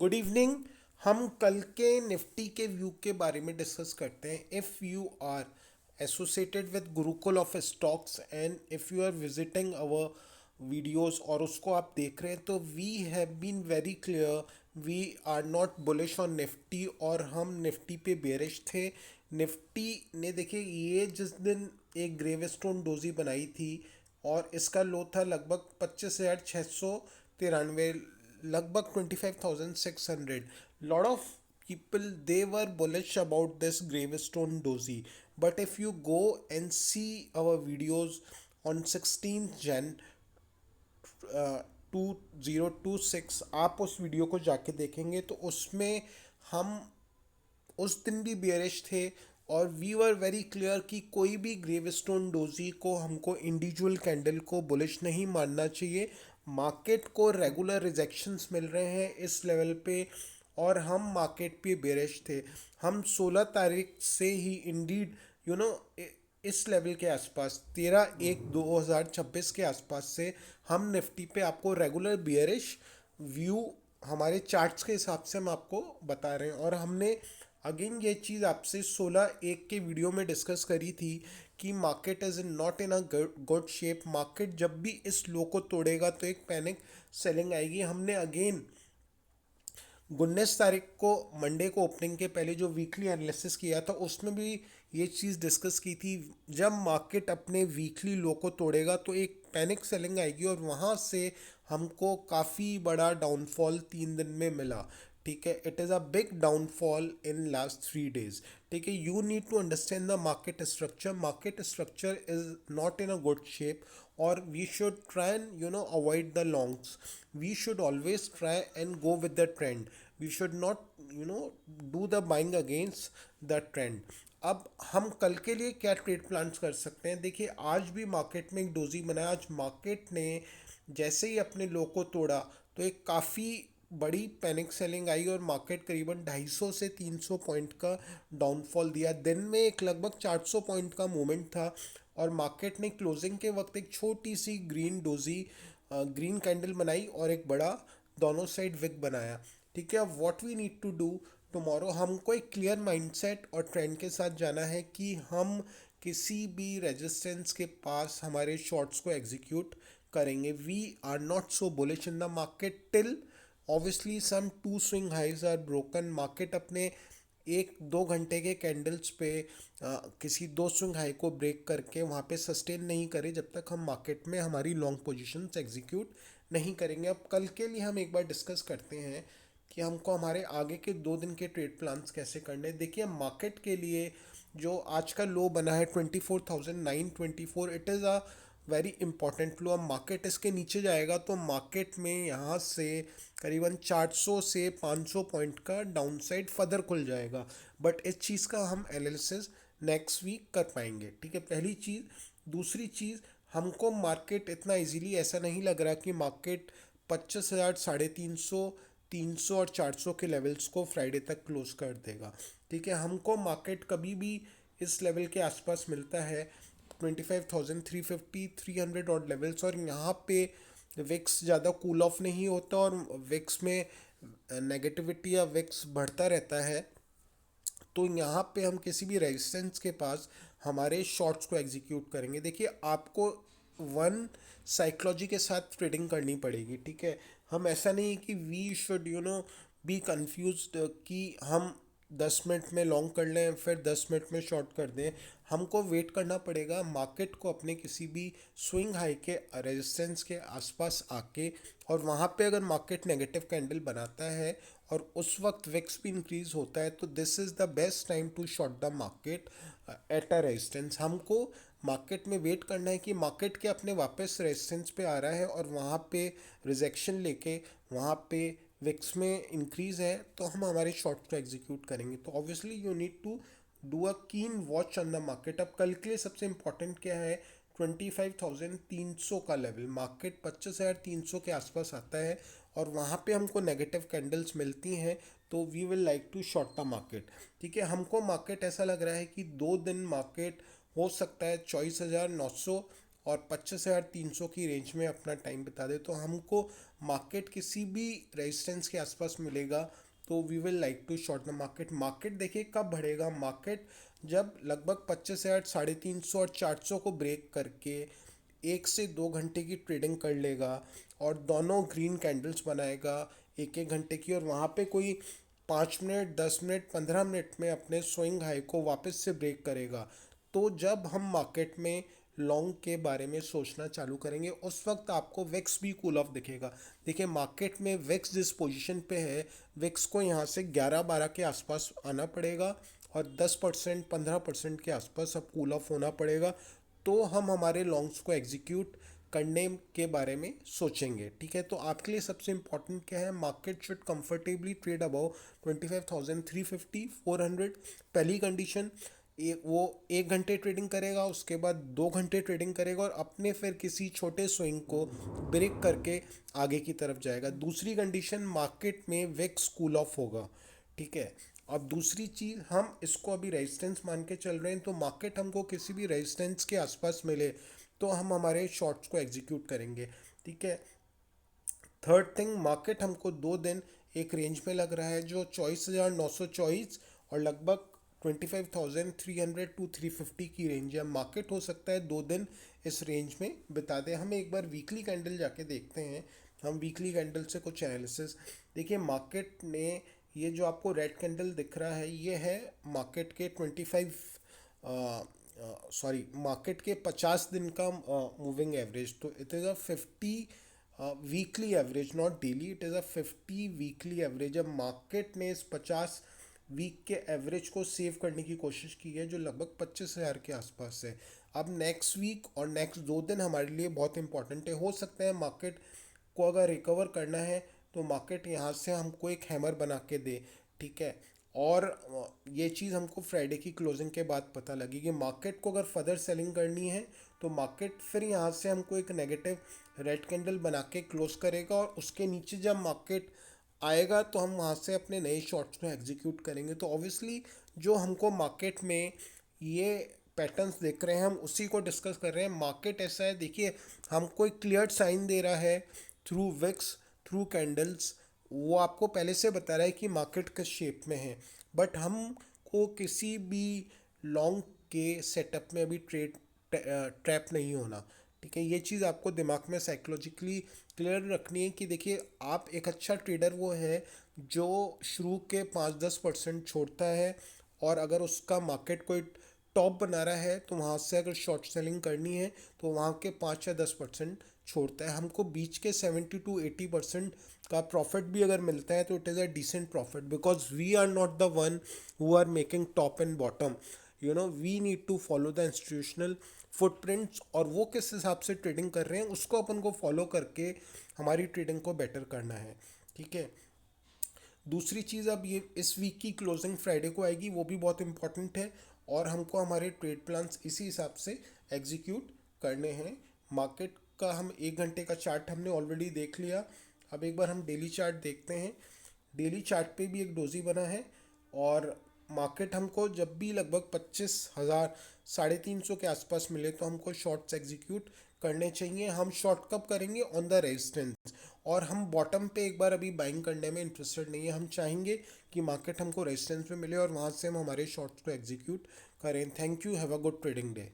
Good evening. हम कल के निफ्टी के व्यू के बारे में डिस्कस करते हैं। If you are associated with Gurukul of stocks and if you are visiting our videos और उसको आप देख रहे हैं तो we have been very clear, we are not bullish on Nifty और हम निफ्टी पे बेरिश थे। निफ्टी ने देखिए ये जिस दिन एक ग्रेवस्टोन डोजी बनाई थी और इसका लो था लगभग 25,693, लगभग 25,600। Lot of people they were bullish about this gravestone dozy, but if you go and see our videos on 16th Jan 2026, आप उस वीडियो को जाके देखेंगे तो उसमें हम उस दिन भी बेरिश थे और वी वर वेरी क्लियर कि कोई भी ग्रेवस्टोन डोजी को हमको इंडिविजुअल कैंडल को बुलिश नहीं मानना चाहिए। मार्केट को रेगुलर रिजेक्शंस मिल रहे हैं इस लेवल पे और हम मार्केट पे बेरिश थे। हम 16 तारीख से ही इंडीड यू नो इस लेवल के आसपास 13/1/2026 के आसपास से हम निफ्टी पे आपको रेगुलर बियरिश व्यू हमारे चार्ट्स के हिसाब से हम आपको बता रहे हैं। और हमने अगेन ये चीज़ आपसे 16/1 के वीडियो में डिस्कस करी थी कि market is not in a good shape. Market जब भी इस लो को तोड़ेगा तो एक पैनिक सेलिंग आएगी। हमने अगेन 19 तारीख को मंडे को ओपनिंग के पहले जो वीकली एनालिसिस किया था उसमें भी ये चीज़ डिस्कस की थी। जब मार्केट अपने वीकली लो को तोड़ेगा तो एक पैनिक सेलिंग आएगी और वहाँ से हमको काफ़ी बड़ा डाउनफॉल 3 दिन में मिला। ठीक है, it is a big downfall in last 3 days. ठीक है, you need to understand the market structure. Market structure is not in a good shape और we should try and avoid the longs. we should always try and go with the trend. We should not do the buying against the trend. अब हम कल के लिए क्या trade plans कर सकते हैं? देखिए आज भी मार्केट में एक डोजी बनाया। आज मार्केट ने जैसे ही अपने लो को तोड़ा तो एक काफ़ी बड़ी पैनिक सेलिंग आई और मार्केट करीबन 250 से 300 पॉइंट का डाउनफॉल दिया। दिन में एक लगभग 400 पॉइंट का मूवमेंट था और मार्केट ने क्लोजिंग के वक्त एक छोटी सी ग्रीन डोजी ग्रीन कैंडल बनाई और एक बड़ा दोनों साइड विक बनाया। ठीक है, अब what we need to do tomorrow, हमको एक क्लियर माइंडसेट और ट्रेंड के साथ जाना है कि हम किसी भी रेजिस्टेंस के पास हमारे शॉर्ट्स को एग्जीक्यूट करेंगे। We are not so bullish in the market till obviously some two swing highs are broken. Market अपने 1-2 घंटे के कैंडल्स पे किसी दो स्विंग हाई को ब्रेक करके वहाँ पे सस्टेन नहीं करे जब तक हम मार्केट में हमारी लॉन्ग पोजीशंस एग्जीक्यूट नहीं करेंगे। अब कल के लिए हम एक बार डिस्कस करते हैं कि हमको हमारे आगे के 2 दिन के ट्रेड प्लान्स कैसे करने हैं। देखिए मार्केट के लिए जो आज का लो बना है 24,924, it is a very important low. अब मार्केट इसके नीचे जाएगा तो मार्केट में यहाँ से करीबन 400 से 500 पॉइंट का डाउन साइड फर्दर खुल जाएगा। बट इस चीज़ का हम एनालिसिस नेक्स्ट वीक कर पाएंगे। ठीक है, पहली चीज़। दूसरी चीज़, हमको मार्केट इतना इजीली ऐसा नहीं लग रहा कि मार्केट 25,000, 350, 300 और 400 के लेवल्स को फ्राइडे तक क्लोज कर देगा। ठीक है, हमको मार्केट कभी भी इस लेवल के आसपास मिलता है 25,350, 300 और लेवल्स, और यहाँ पे विक्स ज़्यादा कूल ऑफ नहीं होता और विक्स में नेगेटिविटी या विक्स बढ़ता रहता है। तो यहाँ पे हम किसी भी रेजिस्टेंस के पास हमारे शॉर्ट्स को एग्जीक्यूट करेंगे। देखिए आपको वन साइकोलॉजी के साथ ट्रेडिंग करनी पड़ेगी। ठीक है, हम ऐसा नहीं कि वी शुड बी कंफ्यूज कि हम 10 मिनट में लॉन्ग कर लें फिर 10 मिनट में शॉर्ट कर दें। हमको वेट करना पड़ेगा मार्केट को अपने किसी भी स्विंग हाई के रेजिस्टेंस के आसपास आके, और वहाँ पे अगर मार्केट नेगेटिव कैंडल बनाता है और उस वक्त विक्स भी इंक्रीज होता है तो this is the best time to short the market at a resistance. हमको मार्केट में वेट करना है कि मार्केट के अपने वापस रेजिस्टेंस पे आ रहा है और वहाँ पे रिजेक्शन लेके वहाँ पे विक्स में इंक्रीज है तो हम हमारे शॉर्ट को एग्जीक्यूट करेंगे। तो obviously you need to do a keen watch on the market. अब कल के लिए सबसे इंपॉर्टेंट क्या है? 25,300 का लेवल। मार्केट 25,300 के आसपास आता है और वहाँ पे हमको नेगेटिव कैंडल्स मिलती हैं तो we will like to short the market. ठीक है, हमको मार्केट ऐसा लग रहा है कि 2 दिन मार्केट हो सकता है 24,900 और 25,300 की रेंज में अपना टाइम बिता दे, तो हमको मार्केट किसी भी रेजिस्टेंस के आसपास मिलेगा तो we will like to short the market. Market देखिए कब बढ़ेगा, मार्केट जब लगभग 25,000, 350 और 400 को ब्रेक करके 1 से 2 घंटे की ट्रेडिंग कर लेगा और दोनों ग्रीन कैंडल्स बनाएगा 1 1 घंटे की, और वहाँ पे कोई 5 मिनट, 10 मिनट, 15 मिनट में अपने स्विंग हाई को वापस से ब्रेक करेगा, तो जब हम मार्केट में लॉन्ग के बारे में सोचना चालू करेंगे उस वक्त आपको विक्स भी कूल ऑफ दिखेगा। देखिए मार्केट में विक्स जिस पोजीशन पे है, विक्स को यहाँ से 11-12 के आसपास आना पड़ेगा और 10%, 15% के आसपास अब कूल ऑफ होना पड़ेगा, तो हम हमारे लॉन्ग्स को एग्जीक्यूट करने के बारे में सोचेंगे। ठीक है, तो आपके लिए सबसे इंपॉर्टेंट क्या है, market should comfortably trade above 25,350, 400। पहली कंडीशन, वो 1 घंटे ट्रेडिंग करेगा, उसके बाद 2 घंटे ट्रेडिंग करेगा और अपने फिर किसी छोटे स्विंग को ब्रेक करके आगे की तरफ जाएगा। दूसरी कंडीशन, मार्केट में विक्स कूल ऑफ होगा। ठीक है, अब दूसरी चीज़, हम इसको अभी रेजिस्टेंस मान के चल रहे हैं, तो मार्केट हमको किसी भी रेजिस्टेंस के आसपास मिले तो हम हमारे शॉर्ट्स को एग्जीक्यूट करेंगे। ठीक है, थर्ड थिंग, मार्केट हमको 2 दिन एक रेंज में लग रहा है जो 24,924 और लगभग 25,300 to 350 की रेंज है। मार्केट हो सकता है 2 दिन इस रेंज में बिता दे। हम एक बार वीकली कैंडल जाके देखते हैं, हम वीकली कैंडल से कुछ एनालिसिस। देखिए मार्केट ने, ये जो आपको रेड कैंडल दिख रहा है ये है मार्केट के 25, सॉरी मार्केट के 50 दिन का मूविंग एवरेज। तो it is a 50 weekly average, not daily, it is a 50 weekly average. अब मार्केट ने इस 50 वीक के एवरेज को सेव करने की कोशिश की है जो लगभग 25,000 के आसपास है। अब नेक्स्ट वीक और नेक्स्ट 2 दिन हमारे लिए बहुत इंपॉर्टेंट है। हो सकता है मार्केट को अगर रिकवर करना है तो मार्केट यहाँ से हमको एक हैमर बना के दे। ठीक है, और ये चीज़ हमको फ्राइडे की क्लोजिंग के बाद पता लगी कि मार्केट को अगर फर्दर सेलिंग करनी है तो मार्केट फिर यहाँ से हमको एक नेगेटिव रेड कैंडल बना के क्लोज करेगा, और उसके नीचे जब मार्केट आएगा तो हम वहाँ से अपने नए शॉर्ट्स को एग्जीक्यूट करेंगे। तो ऑब्वियसली जो हमको मार्केट में ये पैटर्न्स देख रहे हैं हम उसी को डिस्कस कर रहे हैं। मार्केट ऐसा है, देखिए हमको एक क्लियर साइन दे रहा है थ्रू विक्स, थ्रू कैंडल्स, वो आपको पहले से बता रहा है कि मार्केट किस शेप में है, बट हमको किसी भी लॉन्ग के सेटअप में अभी ट्रैप नहीं होना। ठीक है, ये चीज़ आपको दिमाग में साइकोलॉजिकली क्लियर रखनी है कि देखिए आप एक अच्छा ट्रेडर वो है जो शुरू के 5-10% छोड़ता है, और अगर उसका मार्केट कोई टॉप बना रहा है तो वहाँ से अगर शॉर्ट सेलिंग करनी है तो वहाँ के 5 या 10% छोड़ता है। हमको बीच के 70 to 80% का प्रॉफिट भी अगर मिलता है तो it is a decent profit, because we are not the one who are making top and bottom. We need to follow the institutional footprints, और वो किस हिसाब से ट्रेडिंग कर रहे हैं उसको अपन को फॉलो करके हमारी ट्रेडिंग को बेटर करना है। ठीक है, दूसरी चीज़, अब ये इस वीक की क्लोजिंग फ्राइडे को आएगी, वो भी बहुत इंपॉर्टेंट है, और हमको हमारे ट्रेड प्लान्स इसी हिसाब से एग्जीक्यूट करने हैं। मार्केट का हम 1 घंटे का चार्ट हमने ऑलरेडी देख लिया, अब एक बार हम डेली चार्ट देखते हैं। डेली चार्ट पे भी एक डोजी बना है, और मार्केट हमको जब भी लगभग 25,000, 350 के आसपास मिले तो हमको शॉर्ट्स एग्जीक्यूट करने चाहिए। हम शॉर्ट कब करेंगे, ऑन द रेजिस्टेंस, और हम बॉटम पे एक बार अभी बाइंग करने में इंटरेस्टेड नहीं है। हम चाहेंगे कि मार्केट हमको रेजिस्टेंस पे मिले और वहाँ से हम हमारे शॉर्ट्स को एग्जीक्यूट करें। Thank you, have a good trading day.